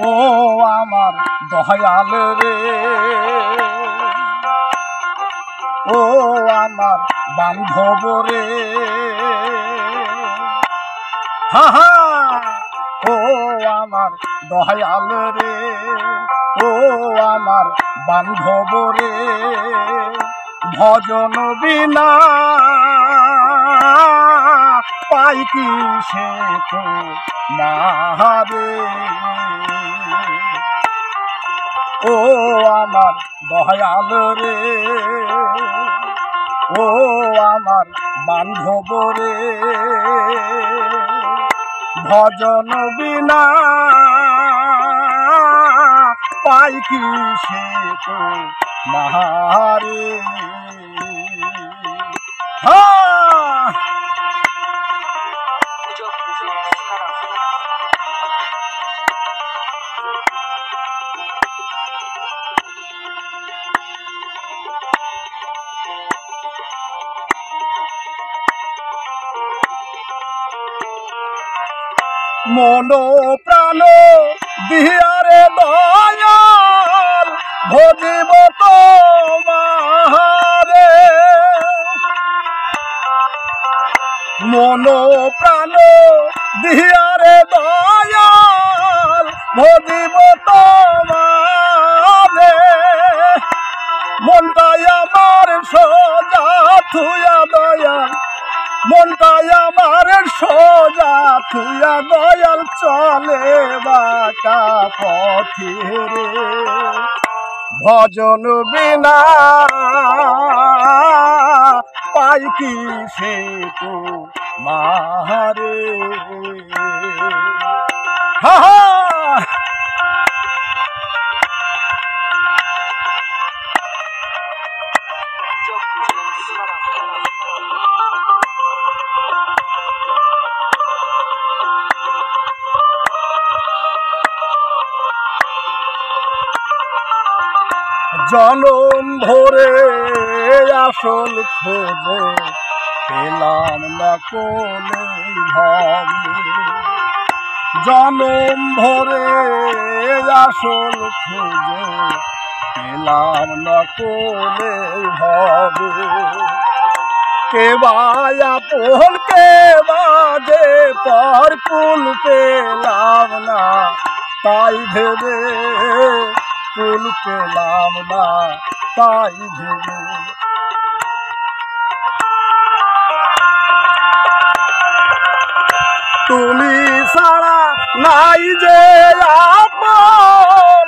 ও আমার দয়াল রে, ও আমার বান্ধব রে, হা হা, ও আমার দয়াল রে, ও আমার বান্ধব রে, ভজন বিনা পাই কি সে তো মারে। ও আমার দয়াল রে, ও আমার বান্ধব রে, ভজন বিনা পাই কি সে তো মারে। মন প্রাণ দিয়ারে দয়াল ভজিব তোমারে, মন প্রাণ দিয়ারে দয়াল ভজিব তোমারে, মনটাই আমার সোজা থুয়া দয়াল, মনটাই আমার সোজা থুয়া দয়াল, চলে বাঁকা পথে রে, ভজন বিনা পাই কি সে তো মারে। হা হা, জনম ভরে আসল খোঁজে পেলাম না কোনে ভাবে, জনম ভরে আসল খোঁজে পেলাম না কোনে ভাবে, কে বায়া পোল কে বাজে পর কুল পেলাম না, তাই ভেবে কুল পেলাম না, তাই ভেবে। তুমি ছাড়া নাই যে আপন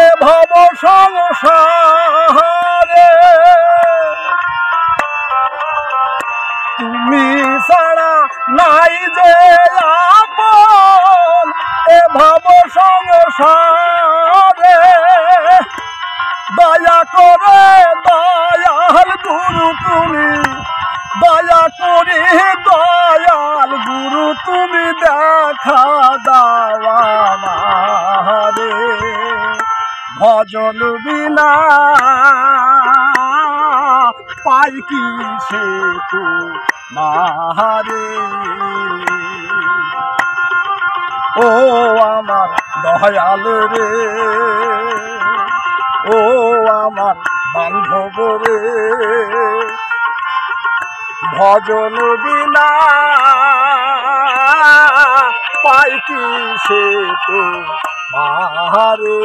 এ ভব সংসারে, তুমি ছাড়া নাই যে আপন এ ভব সংসারে, দয়া করে দয়াল গুরু তুমি, দয়া করে দয়াল গুরু তুমি দেখা দাও আমারে, ভজন বিনা পাই কি সে তো মারে। ও আমার দয়াল রে, ও আমার বান্ধব রে, ভজন বিনা পাই কি সে তো মারে।